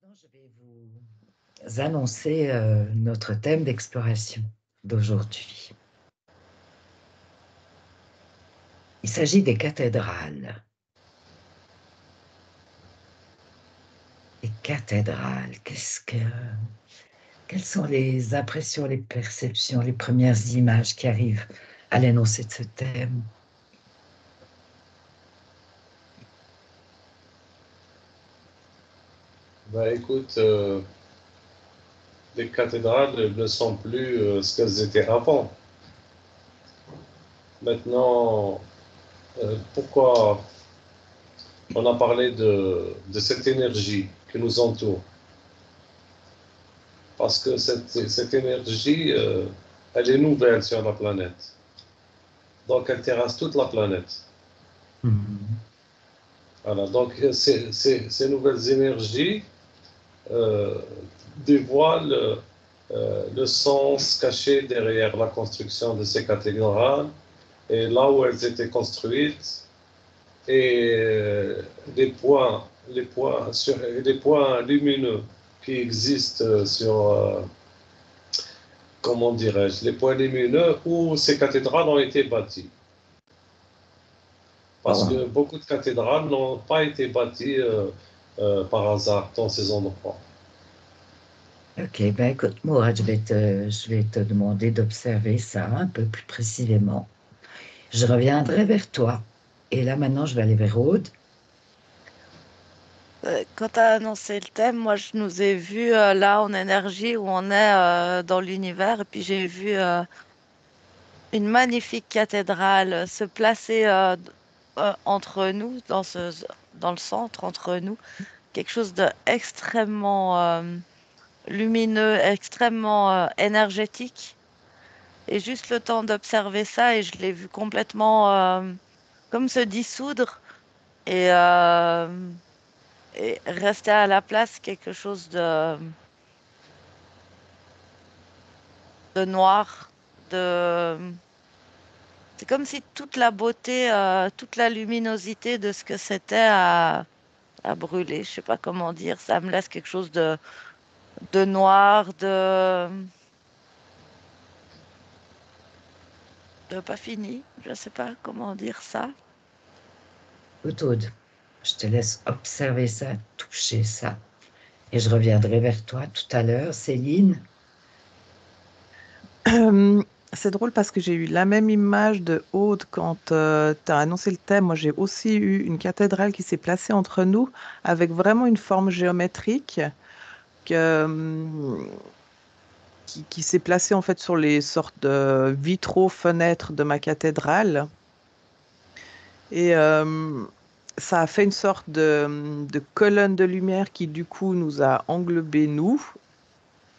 Maintenant, je vais vous annoncer notre thème d'exploration d'aujourd'hui. Il s'agit des cathédrales. Les cathédrales, quelles sont les impressions, les perceptions, les premières images qui arrivent à l'énoncé de ce thème? Bah écoute, les cathédrales ne sont plus ce qu'elles étaient avant. Maintenant, pourquoi on a parlé de cette énergie qui nous entoure? Parce que cette énergie, elle est nouvelle sur la planète. Donc elle terrasse toute la planète. Mhm. Voilà, donc ces nouvelles énergies euh, dévoilent le sens caché derrière la construction de ces cathédrales et là où elles étaient construites et les points lumineux qui existent sur, comment dirais-je, les points lumineux où ces cathédrales ont été bâties. Parce Oh, que beaucoup de cathédrales n'ont pas été bâties par hasard dans ces endroits. ok, ben écoute, Mourad, je vais te demander d'observer ça un peu plus précisément. Je reviendrai vers toi. Et là, maintenant, je vais aller vers Aude. Quand tu as annoncé le thème, moi, je nous ai vus là en énergie où on est dans l'univers. Et puis, j'ai vu une magnifique cathédrale se placer entre nous, dans le centre, entre nous. Quelque chose d'extrêmement lumineux, extrêmement énergétique. Et juste le temps d'observer ça, et je l'ai vu complètement comme se dissoudre. Et rester à la place quelque chose de noir, de... C'est comme si toute la beauté, toute la luminosité de ce que c'était à brûler. Je sais pas comment dire. Ça me laisse quelque chose de noir, de pas fini. Je sais pas comment dire ça. Écoute, Aude, je te laisse observer ça, toucher ça. Et je reviendrai vers toi tout à l'heure. Céline, Euh, c'est drôle parce que j'ai eu la même image de Aude quand tu as annoncé le thème. Moi, j'ai aussi eu une cathédrale qui s'est placée entre nous avec vraiment une forme géométrique que, qui s'est placée en fait sur les sortes de vitraux, fenêtres de ma cathédrale. Et ça a fait une sorte de colonne de lumière qui, du coup, nous a englobés, nous,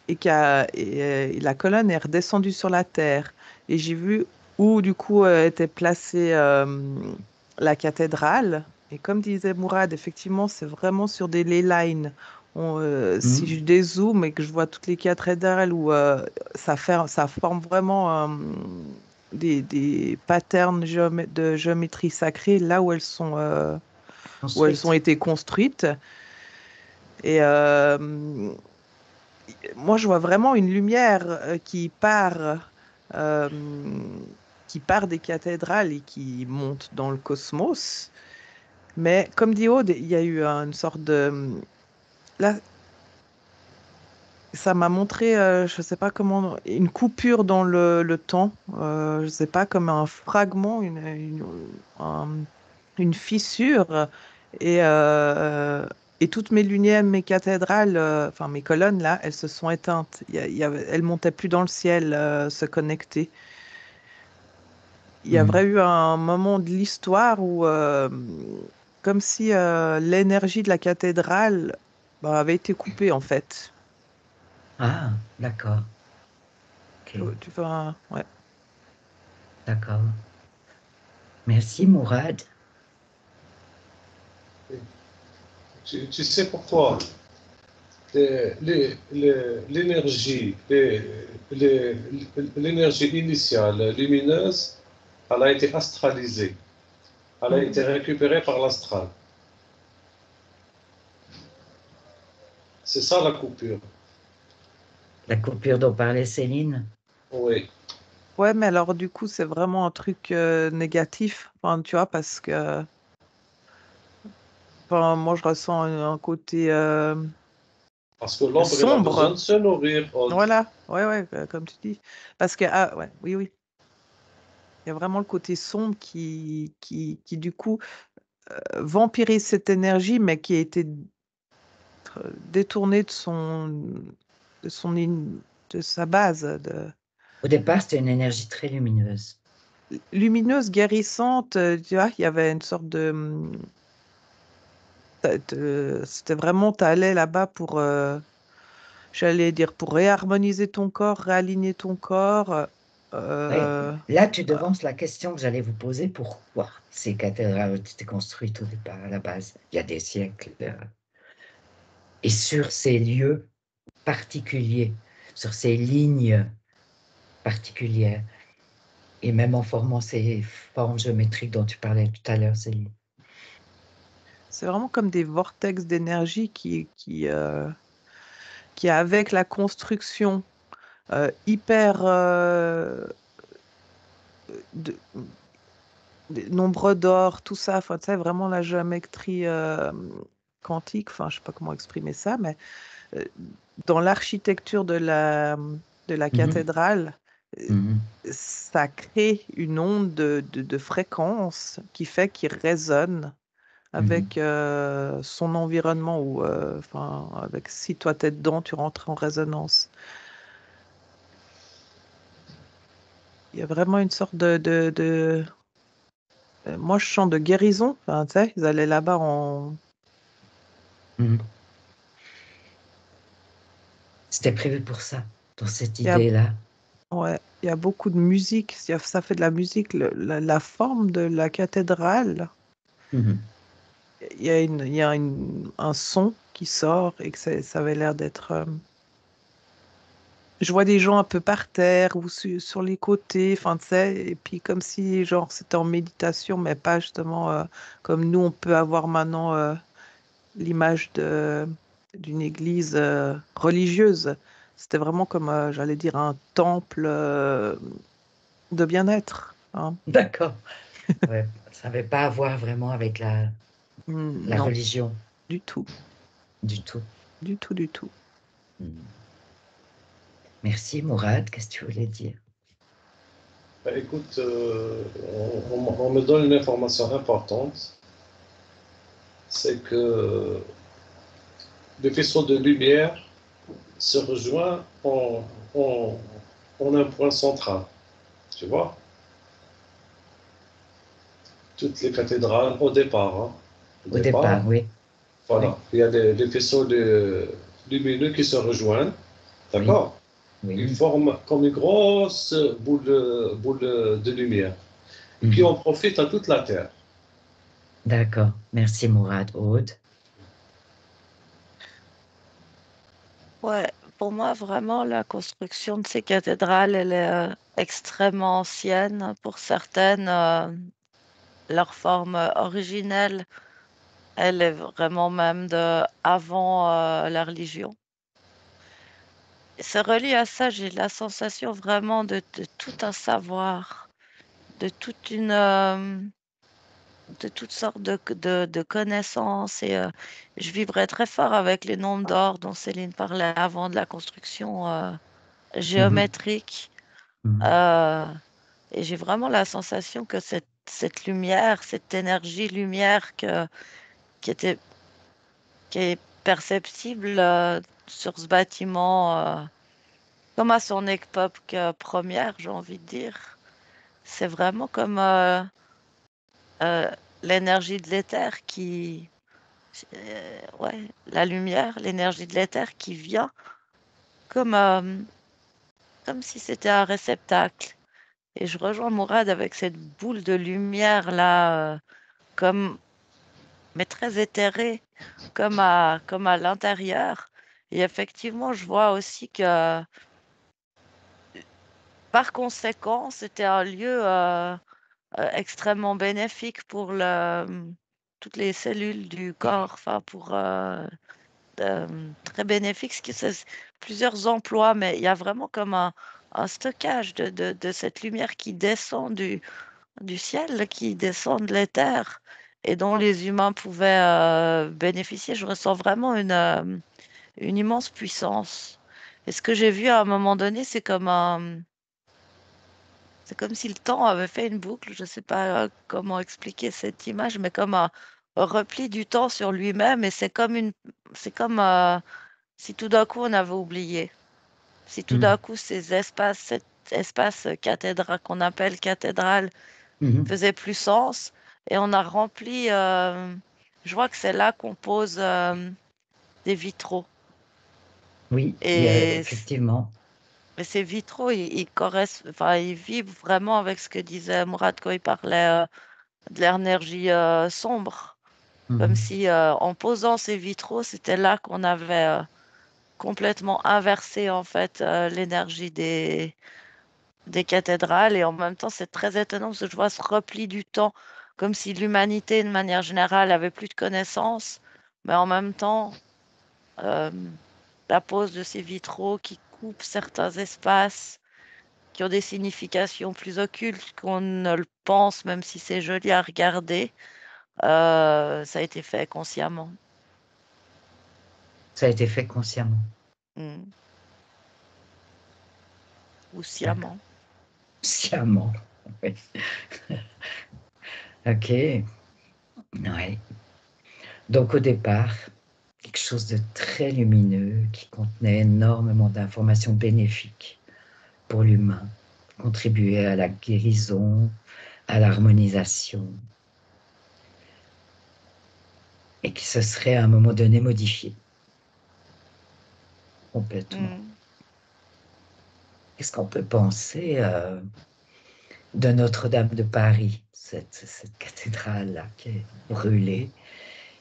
et la colonne est redescendue sur la terre. Et j'ai vu où, du coup, était placée la cathédrale. Et comme disait Mourad, effectivement, c'est vraiment sur des ley lines. Si je hmm, dézoome et que je vois toutes les cathédrales où ça forme vraiment des patterns de géométrie sacrée là où elles ont ensuite. été construites. Et moi, je vois vraiment une lumière euh, qui part des cathédrales et qui monte dans le cosmos. Mais comme dit Aude, il y a eu une sorte de... Là, ça m'a montré, je ne sais pas comment, une coupure dans le temps. Je ne sais pas, comme un fragment, une fissure. Et, euh, et toutes mes lumières, mes cathédrales, enfin mes colonnes, là, elles se sont éteintes. Elles montaient plus dans le ciel, se connecter. Il y a Hmm. vrai eu un moment de l'histoire où, comme si l'énergie de la cathédrale bah, avait été coupée, en fait. Ah, d'accord. Ok, Tu vois, ouais. d'accord. Merci, Mourad. Tu sais pourquoi l'énergie l'énergie initiale lumineuse, elle a été astralisée. Elle a été Mhm. récupérée par l'astral. C'est ça la coupure. La coupure dont parlait Céline. Oui. Ouais, mais alors du coup, c'est vraiment un truc négatif, enfin, tu vois, parce que enfin, moi, je ressens un côté Parce que l'ombre, il a besoin sombre. de se nourrir, Aude. Voilà, ouais, comme tu dis. Parce que, ah, ouais, oui, il y a vraiment le côté sombre qui du coup, vampirise cette énergie, mais qui a été détournée de son, de sa base, Au départ, c'était une énergie très lumineuse. lumineuse, guérissante, tu vois, il y avait une sorte c'était vraiment, tu allais là-bas pour, j'allais dire, pour réharmoniser ton corps, réaligner ton corps. Ouais. euh, Là, tu devances la question que j'allais vous poser. Pourquoi ces cathédrales ont été construites au départ, à la base, il y a des siècles, et sur ces lieux particuliers, sur ces lignes particulières, et même en formant ces formes géométriques dont tu parlais tout à l'heure, Céline. c'est vraiment comme des vortex d'énergie qui, avec la construction hyper de, nombre d'or, tout ça, enfin, tu sais, vraiment la géométrie quantique, enfin, je sais pas comment exprimer ça, mais euh, dans l'architecture de la Mhm, cathédrale, euh, mhm, ça crée une onde de fréquence qui fait qu'il résonne mhm. avec son environnement ou enfin avec si toi t'es dedans, tu rentres en résonance. Il y a vraiment une sorte moi je sens de guérison. Enfin, tu sais, ils allaient là-bas en Mhm. C'était prévu pour ça, dans cette il y a idée-là. ouais, il y a beaucoup de musique, ça fait de la musique, la forme de la cathédrale. Mhm, Un son qui sort et que ça avait l'air d'être. Je vois des gens un peu par terre ou sur les côtés, enfin, tu sais, et puis comme si, genre, c'était en méditation, mais pas justement comme nous, on peut avoir maintenant l'image d'une église religieuse. C'était vraiment comme, j'allais dire, un temple de bien-être, hein. d'accord. Ouais, ça n'avait pas à voir vraiment avec la Non, religion du tout, du tout. du tout, du tout. Mhm. Merci, Mourad. Qu'est-ce que tu voulais dire? Ben, écoute, on me donne une information importante, c'est que les faisceaux de lumière se rejoignent en un point central. Tu vois, toutes les cathédrales, au départ, hein, au Au départ, départ, oui. voilà, Oui, il y a des faisceaux lumineux qui se rejoignent, oui, d'accord? Ils oui. forment comme une grosse boule de lumière et qui en Mhm. profite à toute la Terre. D'accord. Merci, Mourad. Aude. Ouais, pour moi, vraiment, la construction de ces cathédrales, elle est extrêmement ancienne. Pour certaines, leur forme originelle, elle est vraiment même de avant la religion. Et c'est relié à ça, j'ai la sensation vraiment de tout un savoir, de toute une, de toutes sortes de connaissances. Et je vibrais très fort avec les nombres d'or dont Céline parlait avant de la construction Mhm. géométrique. Mhm. Euh, et j'ai vraiment la sensation que cette lumière, cette énergie lumière qui était, qui est perceptible sur ce bâtiment, comme à son époque première, j'ai envie de dire, c'est vraiment comme euh, l'énergie de l'éther ouais, la lumière, l'énergie de l'éther qui vient comme, comme si c'était un réceptacle. Et je rejoins Mourad avec cette boule de lumière là, comme, mais très éthérée, comme à l'intérieur. Et effectivement, je vois aussi que, par conséquent, c'était un lieu extrêmement bénéfique pour toutes les cellules du corps, enfin pour très bénéfique, c'est plusieurs emplois, mais il y a vraiment comme un stockage de cette lumière qui descend du ciel, qui descend de l'éther et dont les humains pouvaient bénéficier. Je ressens vraiment une immense puissance. Et ce que j'ai vu à un moment donné, c'est comme si le temps avait fait une boucle. Je ne sais pas comment expliquer cette image, mais comme un repli du temps sur lui-même. Et c'est comme si tout d'un coup on avait oublié. Si tout d'un coup ces espaces, cet espace cathédrale qu'on appelle cathédrale Mhm. faisait plus sens et on a rempli. Je vois que c'est là qu'on pose des vitraux. Oui, Et effectivement. Mais ces vitraux, enfin, ils vivent vraiment avec ce que disait Mourad quand il parlait de l'énergie sombre. Comme Mhm. si en posant ces vitraux, c'était là qu'on avait complètement inversé en fait l'énergie des cathédrales. Et en même temps, c'est très étonnant parce que je vois ce repli du temps, comme si l'humanité, de manière générale, avait plus de connaissances. Mais en même temps, euh, la pose de ces vitraux qui coupent certains espaces qui ont des significations plus occultes qu'on ne le pense, même si c'est joli à regarder, ça a été fait consciemment. Ça a été fait consciemment. Mm. Ou D'accord. sciemment. Sciemment. Oui. Ok. Ouais. Donc au départ, quelque chose de très lumineux qui contenait énormément d'informations bénéfiques pour l'humain, contribuer à la guérison, à l'harmonisation, et qui se serait à un moment donné modifié complètement. Mm. Qu'est-ce qu'on peut penser de Notre-Dame de Paris, cette cathédrale-là qui est brûlée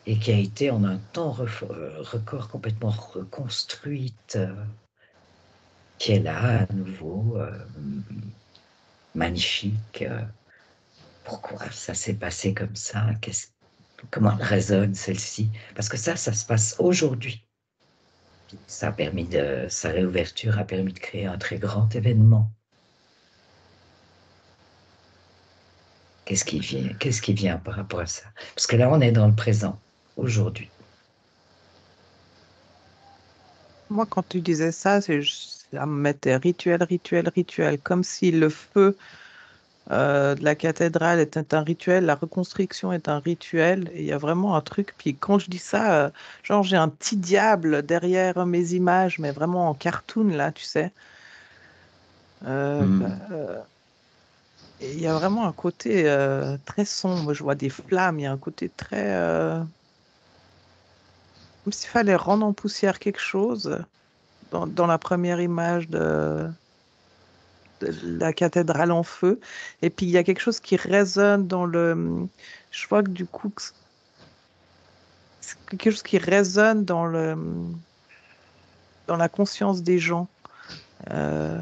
et qui a été en un temps record complètement reconstruite, qui est là à nouveau, magnifique. Pourquoi ça s'est passé comme ça? Comment elle résonne celle-ci? Parce que ça se passe aujourd'hui. Sa réouverture a permis de créer un très grand événement. Qu'est-ce qui vient par rapport à ça? Parce que là, on est dans le présent, aujourd'hui. Moi, quand tu disais ça, ça me mettait rituel, rituel, rituel, comme si le feu de la cathédrale était un rituel, la reconstruction est un rituel, et il y a vraiment un truc. Puis quand je dis ça, genre j'ai un petit diable derrière mes images, mais vraiment en cartoon, là, tu sais. Hmm. Et il y a vraiment un côté très sombre. Je vois des flammes, il y a un côté très... comme s'il fallait rendre en poussière quelque chose dans la première image de la cathédrale en feu. Et puis il y a quelque chose qui résonne dans le... Je vois que du coup, c'est quelque chose qui résonne dans la conscience des gens. Euh,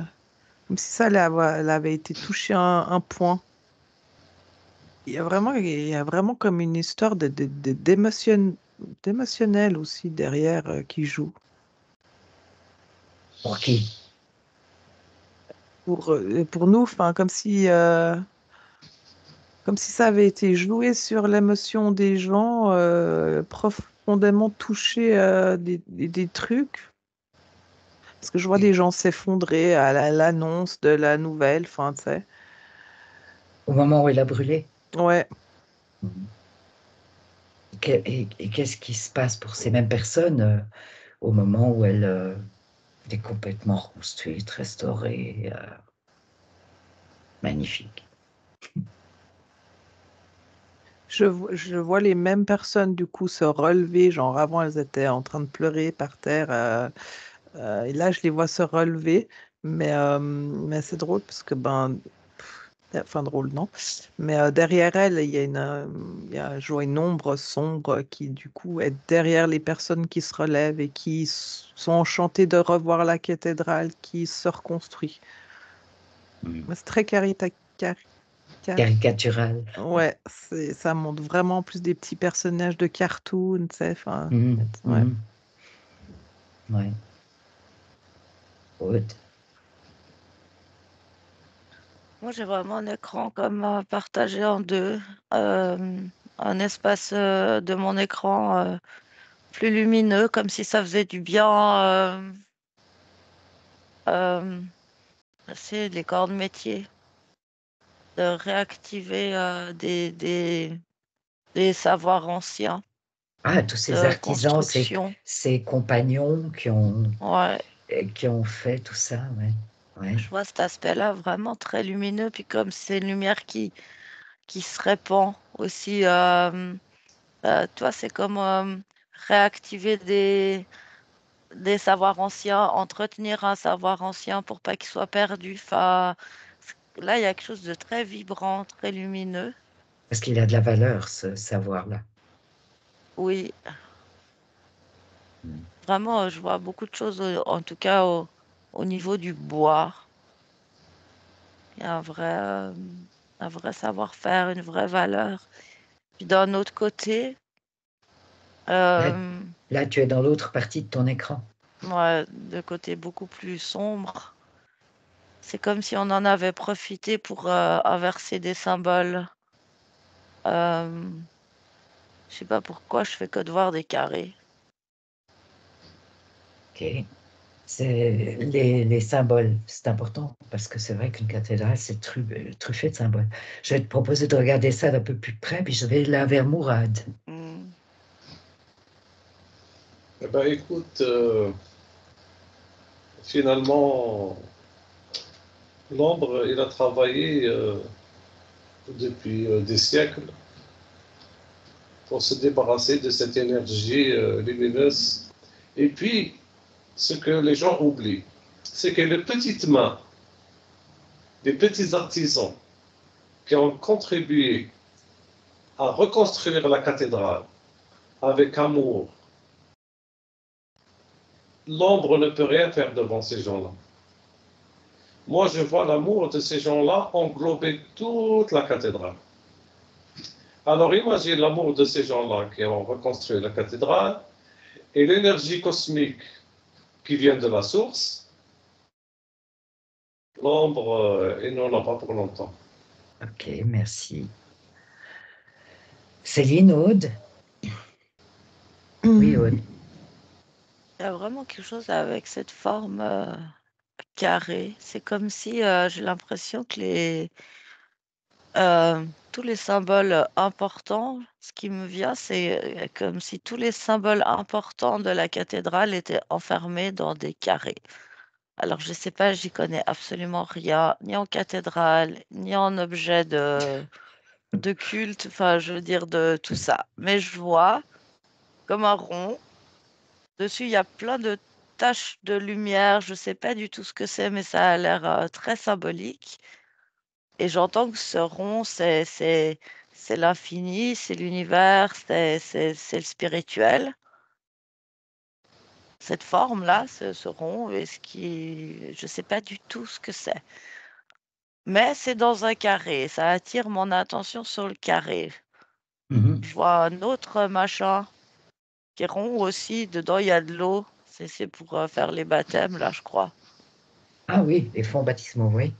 Comme si ça elle avait été touché à un point. Il y a vraiment comme une histoire d'émotionnel aussi derrière qui joue. Pour qui? Pour nous, enfin, comme si ça avait été joué sur l'émotion des gens, profondément touché des trucs. Parce que je vois des gens s'effondrer à l'annonce de la nouvelle, enfin, tu sais. Au moment où il a brûlé? Ouais, Hmm. Et qu'est-ce qui se passe pour ces mêmes personnes au moment où elle est complètement reconstruite, restaurée, magnifique? je vois les mêmes personnes du coup se relever, genre avant elles étaient en train de pleurer par terre, et là je les vois se relever, mais c'est drôle parce que enfin drôle non, mais derrière elles je vois une ombre sombre qui du coup est derrière les personnes qui se relèvent et qui sont enchantées de revoir la cathédrale qui se reconstruit. Hmm. Mais c'est très Caricatural. ouais, ça montre vraiment plus des petits personnages de cartoon, tu sais, enfin, Hmm. ouais. Hmm. Ouais. Aude. Moi, j'ai vraiment un écran comme partagé en deux. Euh, un espace de mon écran plus lumineux, comme si ça faisait du bien. Euh, c'est les corps de métier, de réactiver des savoirs anciens Ah, tous ces de artisans, construction. ces compagnons Ouais, qui ont fait tout ça, ouais. Ouais. je vois cet aspect-là vraiment très lumineux. Puis comme c'est une lumière qui se répand aussi, toi, c'est comme réactiver des savoirs anciens, entretenir un savoir ancien pour pas qu'il soit perdu. Enfin, là, il y a quelque chose de très vibrant, très lumineux. Parce qu'il a de la valeur, ce savoir-là. Oui, Mm. vraiment, je vois beaucoup de choses, en tout cas au niveau du bois. Il y a un vrai savoir-faire, une vraie valeur. Puis d'un autre côté, Là, euh, là, tu es dans l'autre partie de ton écran. ouais, de côté beaucoup plus sombre, c'est comme si on en avait profité pour inverser des symboles. Euh, je sais pas pourquoi je fais que de voir des carrés. Ok. C'est les symboles, c'est important parce que c'est vrai qu'une cathédrale, c'est truffé de symboles. Je vais te proposer de regarder ça d'un peu plus près, puis je vais là vers Mourad. Hmm. Eh ben, écoute, finalement, l'ombre, il a travaillé depuis des siècles pour se débarrasser de cette énergie lumineuse. Et puis, ce que les gens oublient, c'est que les petites mains, les petits artisans qui ont contribué à reconstruire la cathédrale avec amour, l'ombre ne peut rien faire devant ces gens-là. Moi, je vois l'amour de ces gens-là englober toute la cathédrale. Alors imagine l'amour de ces gens-là qui ont reconstruit la cathédrale et l'énergie cosmique qui vient de la source. L'ombre, il n'en a pas pour longtemps. Ok, merci. Céline, Aude? Oui, Aude. Il y a vraiment quelque chose avec cette forme carrée. C'est comme si j'ai l'impression que tous les symboles importants, ce qui me vient, c'est comme si tous les symboles importants de la cathédrale étaient enfermés dans des carrés. Alors, je sais pas, j'y connais absolument rien, ni en cathédrale, ni en objet de culte, enfin, je veux dire de tout ça. Mais je vois comme un rond. Dessus, il y a plein de taches de lumière. Je sais pas du tout ce que c'est, mais ça a l'air très symbolique. Et j'entends que ce rond, c'est l'infini, c'est l'univers, c'est le spirituel. Cette forme-là, ce rond, je sais pas du tout ce que c'est. Mais c'est dans un carré. Ça attire mon attention sur le carré. Mhm. Je vois un autre machin qui est rond aussi. Dedans, il y a de l'eau. C'est pour faire les baptêmes, là, je crois. Ah oui, les fonds baptismaux, oui.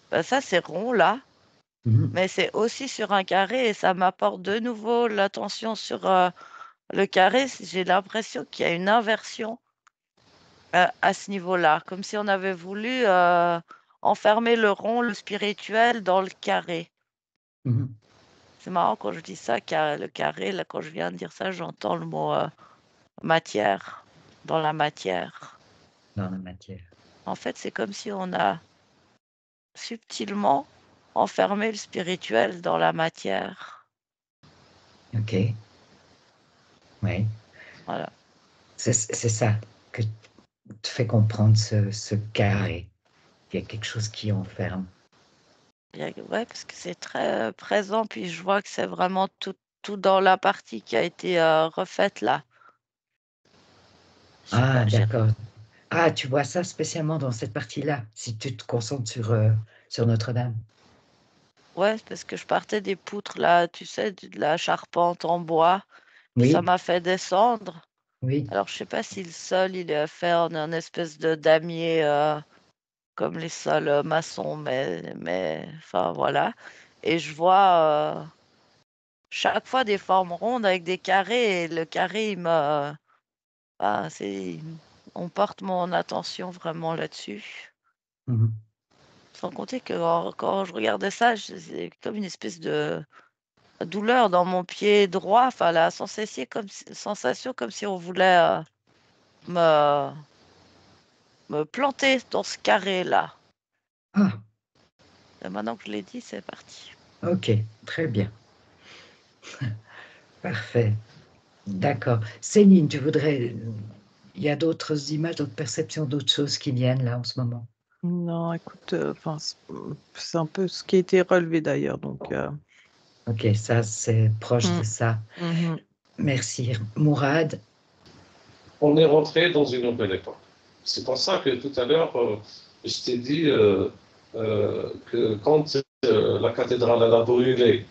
Ben, ça, c'est rond, là. Mhm. Mais c'est aussi sur un carré et ça m'apporte de nouveau l'attention sur le carré. J'ai l'impression qu'il y a une inversion à ce niveau-là. Comme si on avait voulu enfermer le rond, le spirituel, dans le carré. Mhm. C'est marrant quand je dis ça, le carré, là, quand je viens de dire ça, j'entends le mot matière, dans la matière. Dans la matière. En fait, c'est comme si on a subtilement enfermé le spirituel dans la matière. Ok, oui. Voilà. C'est ça que te fait comprendre ce carré. Il y a quelque chose qui enferme. Ouais, parce que c'est très présent, puis je vois que c'est vraiment tout dans la partie qui a été refaite là. Je sais Ah, pas, d'accord. Ah, tu vois ça spécialement dans cette partie-là, si tu te concentres sur Notre-Dame. ouais, c'est parce que je partais des poutres là, tu sais, de la charpente en bois, puis ça Oui, m'a fait descendre. Oui. Alors, je sais pas si le sol, il est fait en un espèce de damier comme les sols maçons, mais enfin voilà. Et je vois chaque fois des formes rondes avec des carrés, et le carré, ah, on porte mon attention vraiment là-dessus. Mhm. Sans compter que quand je regardais ça, c'est comme une espèce de douleur dans mon pied droit, enfin la sensation comme si on voulait me, me planter dans ce carré-là. Ah, Et maintenant que je l'ai dit, c'est parti. ok, très bien. Parfait. D'accord. Céline, il y a d'autres images, d'autres perceptions, d'autres choses qui viennent là en ce moment? Non, écoute, enfin, c'est un peu ce qui a été relevé d'ailleurs, donc. Ok, ça, c'est proche Mm, de ça. mhm. Merci. Mourad? On est rentré dans une nouvelle époque. C'est pour ça que tout à l'heure, je t'ai dit que quand la cathédrale elle a brûlé,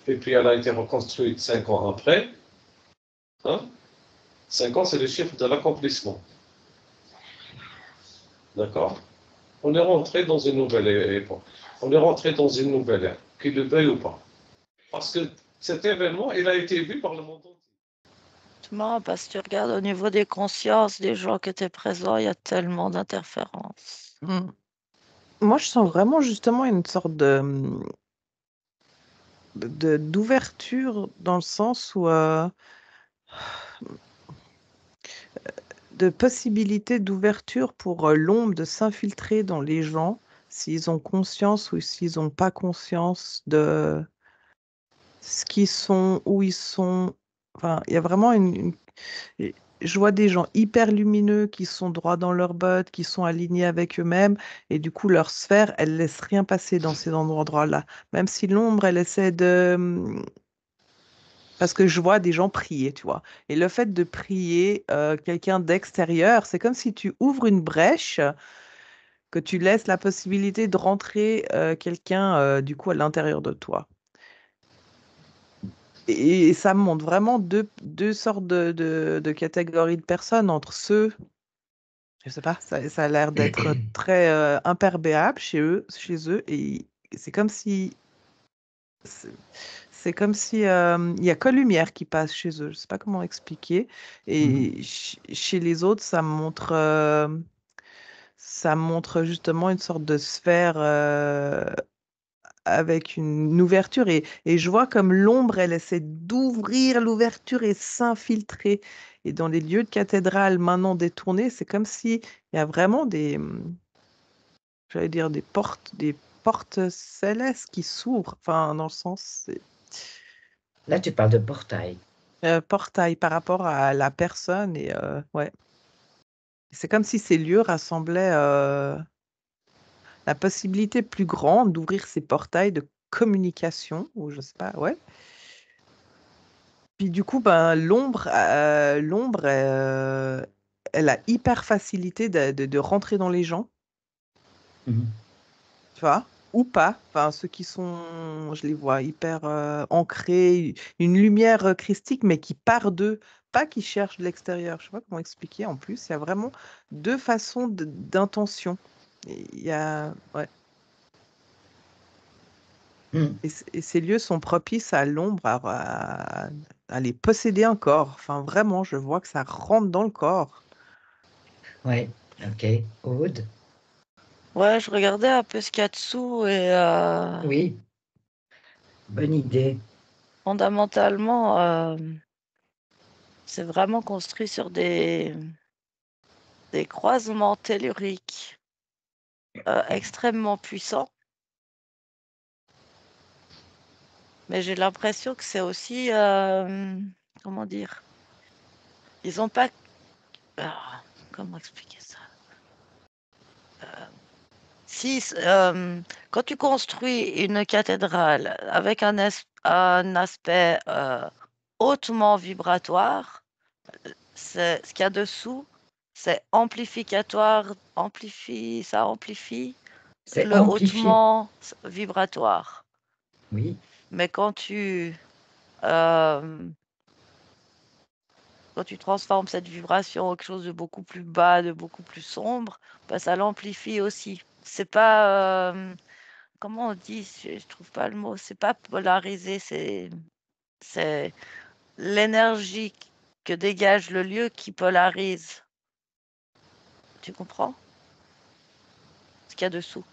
et puis elle a été reconstruite 5 ans après, hein, 5 ans, c'est le chiffre de l'accomplissement. D'accord? On est rentré dans une nouvelle époque. On est rentré dans une nouvelle ère, qu'il le veuille ou pas. Parce que cet événement, il a été vu par le monde entier. C'est marrant parce que tu regardes au niveau des consciences des gens qui étaient présents, il y a tellement d'interférences. Mm. Moi, je sens vraiment justement une sorte d'ouverture dans le sens où de possibilité d'ouverture pour l'ombre de s'infiltrer dans les gens, s'ils ont conscience ou s'ils n'ont pas conscience de ce qu'ils sont, où ils sont. Enfin, il y a vraiment et je vois des gens hyper lumineux qui sont droits dans leurs bottes, qui sont alignés avec eux-mêmes, et du coup, leur sphère, elle laisse rien passer dans ces endroits-là. Même si l'ombre, elle essaie de. Parce que je vois des gens prier, tu vois. Et le fait de prier quelqu'un d'extérieur, c'est comme si tu ouvres une brèche, que tu laisses la possibilité de rentrer quelqu'un, du coup, à l'intérieur de toi. Et ça me montre vraiment deux sortes de catégories de personnes entre ceux, je sais pas, ça a l'air d'être très imperméable chez eux, et c'est comme si c'est c'est comme si il y a que lumière qui passe chez eux. Je sais pas comment expliquer. Mhm. Et chez les autres, ça me montre justement une sorte de sphère avec une ouverture, et je vois comme l'ombre, elle essaie d'ouvrir l'ouverture et s'infiltrer. Et dans les lieux de cathédrale maintenant détournés, c'est comme si il y a vraiment j'allais dire des portes célestes qui s'ouvrent. Enfin, dans le sens, c'est Là, tu parles de portail. portail par rapport à la personne, et ouais. C'est comme si ces lieux rassemblaient la possibilité plus grande d'ouvrir ces portails de communication, ou je sais pas, ouais. Puis du coup, ben, l'ombre, elle a hyper facilité de rentrer dans les gens, Mhm. tu vois, ou pas. Enfin, ceux qui sont, je les vois hyper ancrés, une lumière christique, mais qui part d'eux, pas qui cherche de l'extérieur. Je sais pas comment expliquer. En plus, il y a vraiment deux façons d'intention. Il y a, ouais. Mhm. Et ces lieux sont propices à l'ombre, à les posséder un corps. Enfin, vraiment, je vois que ça rentre dans le corps. Ouais, ok. Aude? Ouais, je regardais un peu ce qu'il y a dessous et Oui, bonne idée. fondamentalement, c'est vraiment construit sur des croisements telluriques extrêmement puissants. Mais j'ai l'impression que c'est aussi, comment dire, ils n'ont pas, ah, comment expliquer ça? Si, quand tu construis une cathédrale avec un aspect hautement vibratoire, ce qu'il y a dessous, c'est amplificatoire, ça amplifie C'est le amplifié. hautement vibratoire. Oui, Mais quand tu euh, quand tu transformes cette vibration en quelque chose de beaucoup plus bas, de beaucoup plus sombre, bah, ça l'amplifie aussi. C'est pas, comment on dit, je trouve pas le mot, c'est pas polarisé, c'est l'énergie que dégage le lieu qui polarise. Tu comprends? Ce qu'il y a dessous.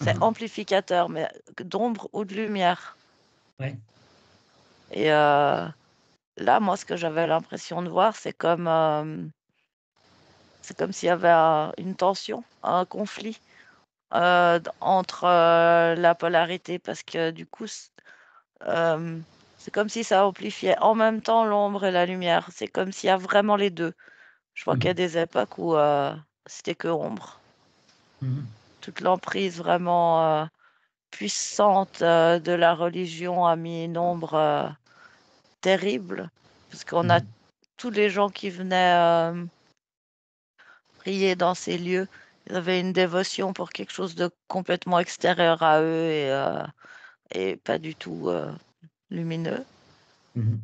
C'est Mhm. amplificateur, mais d'ombre ou de lumière. Ouais. Et là, moi, ce que j'avais l'impression de voir, c'est comme s'il y avait une tension, un conflit entre la polarité, parce que du coup, c'est comme si ça amplifiait en même temps l'ombre et la lumière. C'est comme s'il y a vraiment les deux. Je vois qu'il y a Mhm. des époques où c'était que ombre. Mhm. Toute l'emprise vraiment puissante de la religion a mis une ombre terrible, parce qu'on a Mhm. tous les gens qui venaient prier dans ces lieux. Ils avaient une dévotion pour quelque chose de complètement extérieur à eux et pas du tout lumineux. Mhm.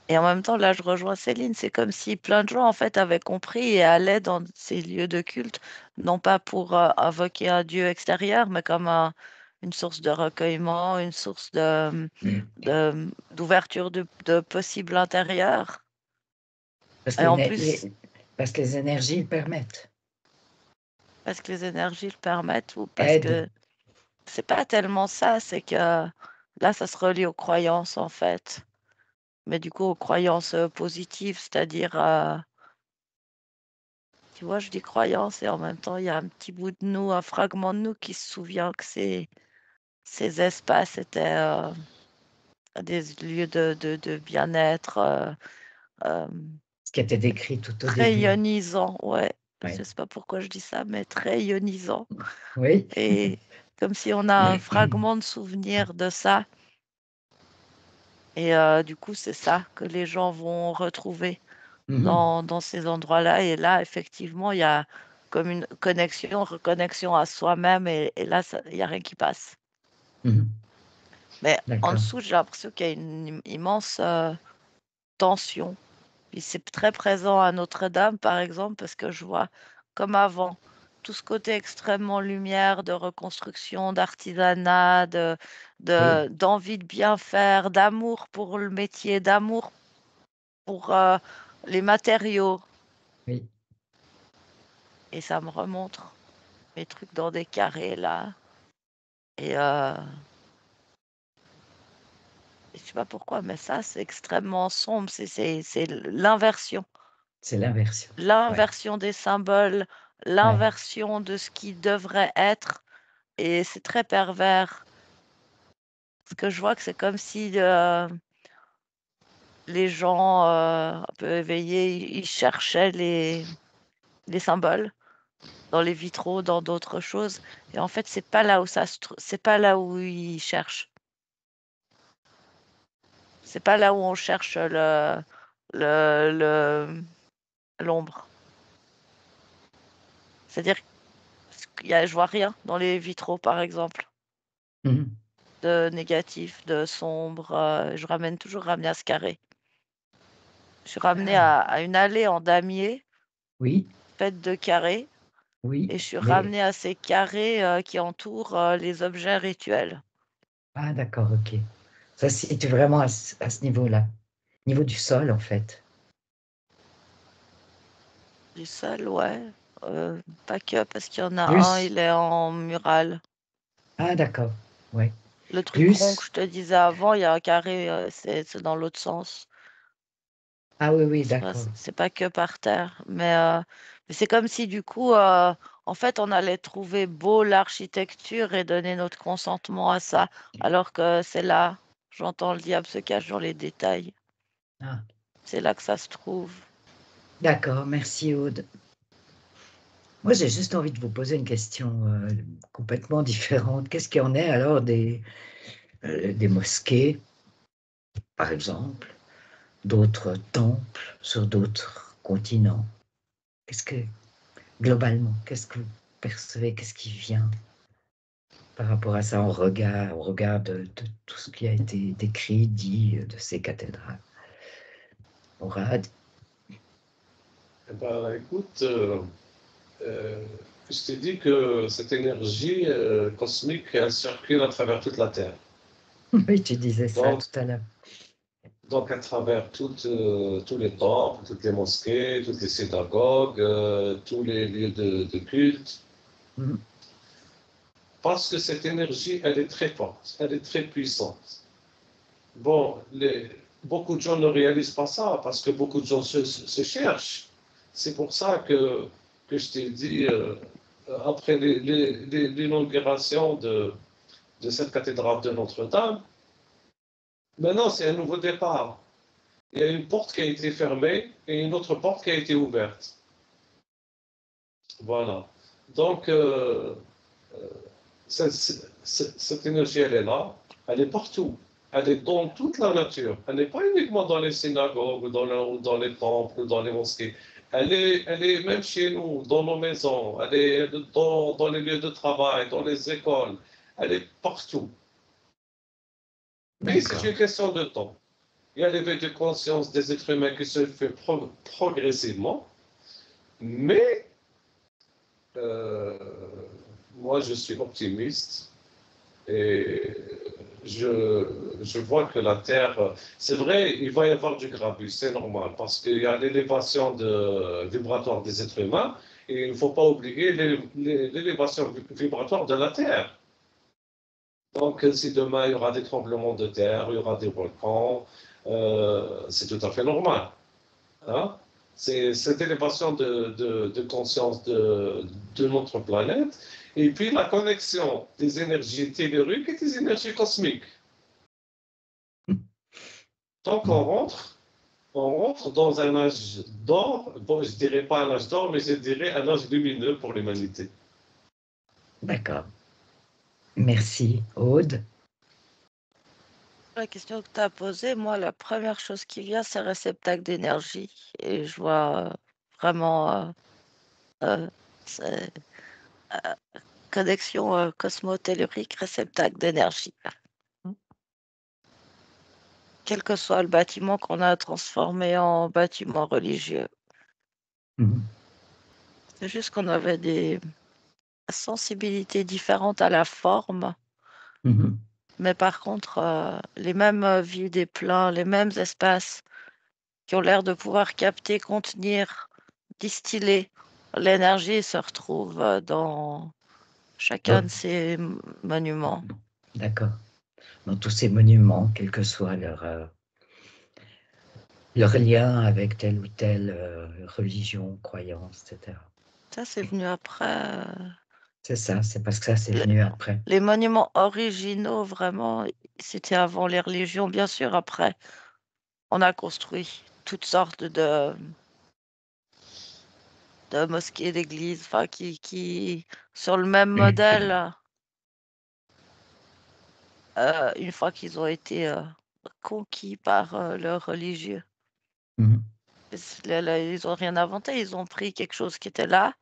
Et en même temps, là, je rejoins Céline, c'est comme si plein de gens, en fait, avaient compris et allaient dans ces lieux de culte, non pas pour invoquer un Dieu extérieur, mais comme une source de recueillement, une source d'ouverture de possibles intérieurs. Parce Et que en plus, parce que les énergies le permettent. parce que les énergies le permettent ou parce Aide. que c'est pas tellement ça, c'est que là, ça se relie aux croyances, en fait. Mais du coup, aux croyances positives, c'est-à-dire tu vois, je dis croyance et en même temps, il y a un petit bout de nous, un fragment de nous qui se souvient que ces espaces étaient des lieux de bien-être euh, Ce qui était décrit tout au très début. ionisants. Ouais, Ouais. je sais pas pourquoi je dis ça, mais très ionisants. Oui. Et comme si on a un fragment de souvenir de ça. Et du coup, c'est ça que les gens vont retrouver Mhm. dans ces endroits-là. Et là, effectivement, il y a comme une connexion, reconnexion à soi-même. Et là, il n'y a rien qui passe. Mhm. Mais en D'accord. dessous, j'ai l'impression qu'il y a une immense tension. Puis c'est très présent à Notre-Dame, par exemple, parce que je vois, comme avant, tout ce côté extrêmement lumière, de reconstruction, d'artisanat, Oui. d'envie de bien faire, d'amour pour le métier, d'amour pour les matériaux. Oui. Et ça me remontre mes trucs dans des carrés, là. Et je sais pas pourquoi, mais ça, c'est extrêmement sombre. C'est l'inversion. C'est l'inversion. Ouais. L'inversion des symboles, Ouais. l'inversion de ce qui devrait être. Et c'est très pervers. Parce que je vois que c'est comme si les gens un peu éveillés, ils cherchaient les symboles dans les vitraux, dans d'autres choses. Et en fait, c'est pas là où c'est pas là où ils cherchent. C'est pas là où on cherche le, l'ombre. C'est-à-dire je vois rien dans les vitraux, par exemple, Mhm. de négatif, de sombre. Je ramène toujours ramené à ce carré. Je suis ramenée Ah, à une allée en damier, oui. faite de carrés, Oui. et je suis Mais ramenée à ces carrés qui entourent les objets rituels. ah, d'accord. Ok. Ça se situe vraiment à ce niveau-là. Niveau du sol, en fait. Du sol, ouais. Pas que, parce qu'il y en a un, Plus. il est en mural. Ah, d'accord. Ouais. Le truc rond que Plus. je te disais avant, il y a un carré, c'est dans l'autre sens. Ah oui, oui, C'est pas, d'accord. c'est pas que par terre, mais c'est comme si du coup, en fait, on allait trouver beau l'architecture et donner notre consentement à ça, alors que c'est là, j'entends le diable se cache dans les détails. Ah, C'est là que ça se trouve. d'accord. Merci, Aude. Moi, j'ai juste envie de vous poser une question complètement différente. Qu'est-ce qu'il y en est alors des mosquées, par exemple, d'autres temples sur d'autres continents? Qu'est-ce que, globalement, qu'est-ce que vous percevez? Qu'est-ce qui vient par rapport à ça au regard de tout ce qui a été décrit, dit de ces cathédrales? Mourad? Eh ben, écoute, je t'ai dit que cette énergie cosmique, elle circule à travers toute la Terre. Oui, tu disais ça Donc, tout à l'heure. donc à travers tous les temples, toutes les mosquées, toutes les synagogues, tous les lieux de culte. Mhm. Parce que cette énergie, elle est très forte, elle est très puissante. Bon, beaucoup de gens ne réalisent pas ça parce que beaucoup de gens se cherchent. C'est pour ça que je t'ai dit, après l'inauguration de cette cathédrale de Notre-Dame, maintenant c'est un nouveau départ. Il y a une porte qui a été fermée et une autre porte qui a été ouverte. Voilà. Donc, cette énergie, elle est là, elle est partout. Elle est dans toute la nature. Elle n'est pas uniquement dans les synagogues, ou dans les temples, ou dans les mosquées. Elle est même chez nous, dans nos maisons. Elle est dans les lieux de travail, dans les écoles. Elle est partout. Mais c'est D'accord. une question de temps. Il y a l'éveil de conscience des êtres humains qui se fait progressivement. Mais euh, moi, je suis optimiste. Et je vois que la Terre, c'est vrai, il va y avoir du grabuge, c'est normal, parce qu'il y a l'élévation vibratoire des êtres humains, et il ne faut pas oublier l'élévation vibratoire de la Terre. Donc, si demain il y aura des tremblements de terre, il y aura des volcans, c'est tout à fait normal. Hein. C'est cette élévation de conscience de notre planète, et puis la connexion des énergies telluriques et des énergies cosmiques. Donc on rentre dans un âge d'or, bon, je dirais pas un âge d'or, mais je dirais un âge lumineux pour l'humanité. D'accord. Merci, Aude. La question que tu as posée, moi, la première chose qui vient, c'est réceptacle d'énergie. Et je vois vraiment euh, c'est, euh, connexion cosmotellurique, réceptacle d'énergie. Quel que soit le bâtiment qu'on a transformé en bâtiment religieux. Mhm. C'est juste qu'on avait des sensibilités différentes à la forme. Mhm. Mais par contre, les mêmes vues des plans, les mêmes espaces qui ont l'air de pouvoir capter, contenir, distiller l'énergie se retrouvent dans chacun Oh, de ces monuments. d'accord. Dans tous ces monuments, quel que soit leur lien avec telle ou telle religion, croyance, etc. Ça, c'est venu après. C'est ça, c'est parce que ça, c'est Le- venu après. les monuments originaux, vraiment, c'était avant les religions, bien sûr. Après, on a construit toutes sortes de mosquées, d'églises, enfin, sur le même modèle, une fois qu'ils ont été conquis par leurs religieux. Mhm. Ils n'ont rien inventé, ils ont pris quelque chose qui était là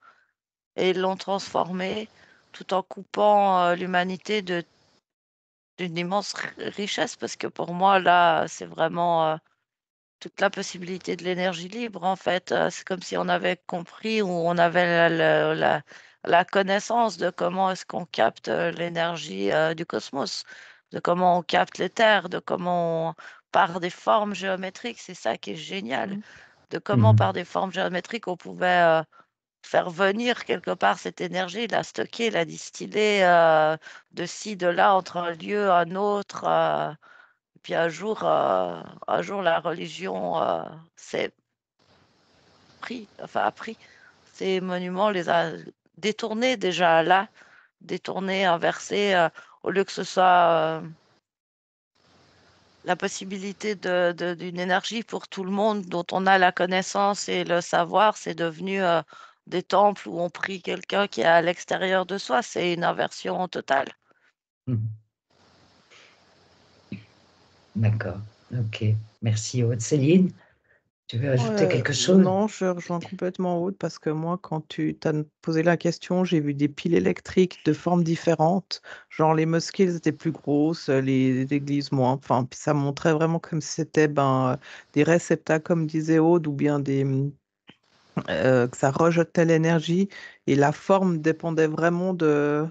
et ils l'ont transformé tout en coupant l'humanité d'une immense richesse parce que pour moi, là, c'est vraiment toute la possibilité de l'énergie libre, en fait. C'est comme si on avait compris ou on avait la connaissance de comment est-ce qu'on capte l'énergie du cosmos, de comment on capte l'éther, de comment par des formes géométriques, c'est ça qui est génial, de comment par Mhm. des formes géométriques on pouvait faire venir quelque part cette énergie, la stocker, la distiller de ci, de là, entre un lieu, un autre. Puis un jour la religion s'est a pris ces monuments, les a détournés déjà là, détournés, inversés, au lieu que ce soit la possibilité d'une énergie pour tout le monde dont on a la connaissance et le savoir, c'est devenu des temples où on prie quelqu'un qui est à l'extérieur de soi. C'est une inversion totale. Mhm. D'accord. Ok. Merci, Aude. Céline, Tu veux ajouter quelque chose? Non, je rejoins complètement Aude parce que moi, quand tu t'as posé la question, j'ai vu des piles électriques de formes différentes. Genre les mosquées, elles étaient plus grosses, les églises moins. Enfin, puis ça montrait vraiment comme si c'était des réceptacles, comme disait Aude, ou bien que ça rejetait l'énergie et la forme dépendait vraiment de.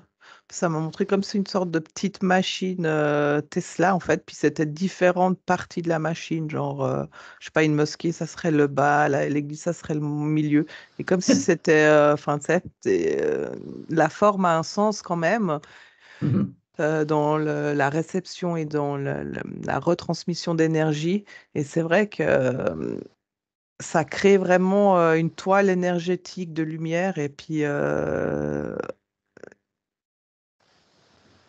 Ça m'a montré comme c'est une sorte de petite machine Tesla en fait, puis c'était différentes parties de la machine, genre, je sais pas, une mosquée, ça serait le bas, l'église, ça serait le milieu. Et comme si c'était, enfin, tu sais, la forme a un sens quand même Mhm. dans la réception et dans la retransmission d'énergie. Et c'est vrai que ça crée vraiment une toile énergétique de lumière et puis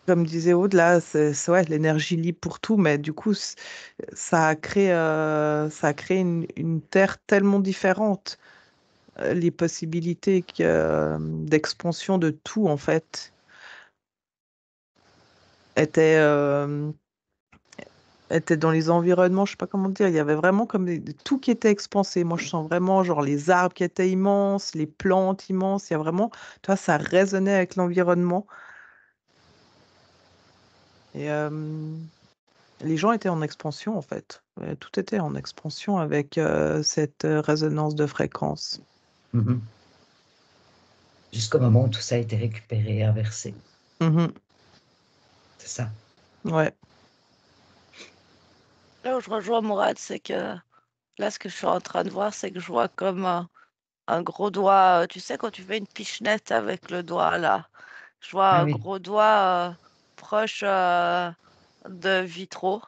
comme disait Aude là c'est ouais, l'énergie libre pour tout mais du coup ça a créé une terre tellement différente. Les possibilités d'expansion de tout en fait étaient étaient dans les environnements, je sais pas comment dire, il y avait vraiment comme tout qui était expansé. Moi, je sens vraiment genre les arbres qui étaient immenses, les plantes immenses. Il y a vraiment, tu vois, ça résonnait avec l'environnement. Et les gens étaient en expansion en fait. Tout était en expansion avec cette résonance de fréquence. Mhm. Jusqu'au moment où tout ça a été récupéré et inversé. Mhm. C'est ça. Ouais. Là où je rejoins Mourad, c'est que là, ce que je suis en train de voir, c'est que je vois comme un gros doigt. Tu sais, quand tu fais une pichenette avec le doigt, là, je vois Ah un oui. gros doigt proche de vitraux.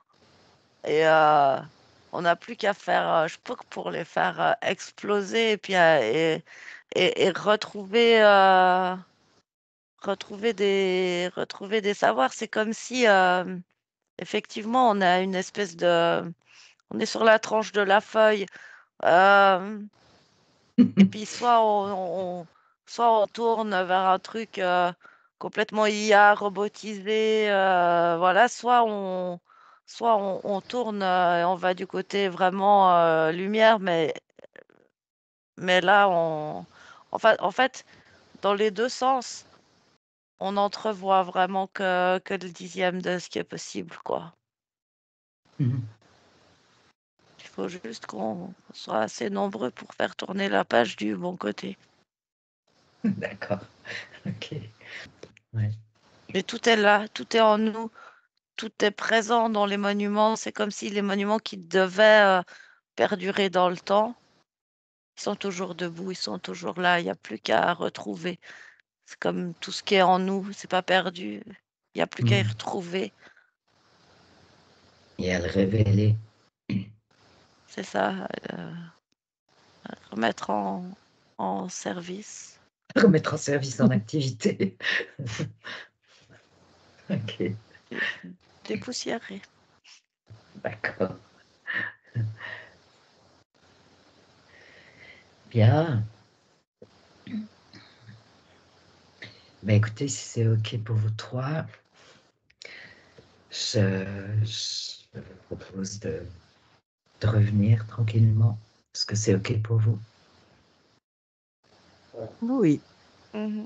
Et on n'a plus qu'à faire, je peux que pour les faire exploser et puis et retrouver des savoirs. C'est comme si effectivement on a une espèce de, on est sur la tranche de la feuille. euh, et puis soit on tourne vers un truc complètement IA, robotisé, voilà, on tourne et on va du côté vraiment lumière, mais là, en fait, dans les deux sens, on entrevoit vraiment que le dixième de ce qui est possible, quoi. Mhm. Il faut juste qu'on soit assez nombreux pour faire tourner la page du bon côté. D'accord. Ok. Ouais. Mais tout est là, tout est en nous. Tout est présent dans les monuments. C'est comme si les monuments qui devaient perdurer dans le temps, ils sont toujours debout, ils sont toujours là. Il n'y a plus qu'à retrouver. C'est comme tout ce qui est en nous, c'est pas perdu. Il n'y a plus qu'à y Mhm. retrouver. Et à le révéler. C'est ça, remettre en service. Remettre en service en activité. Ok. dé- Dépoussiérer. D'accord. Bien. Ben écoutez, si c'est OK pour vous trois, je vous propose de revenir tranquillement. Est-ce que c'est OK pour vous? Oui. Mhm.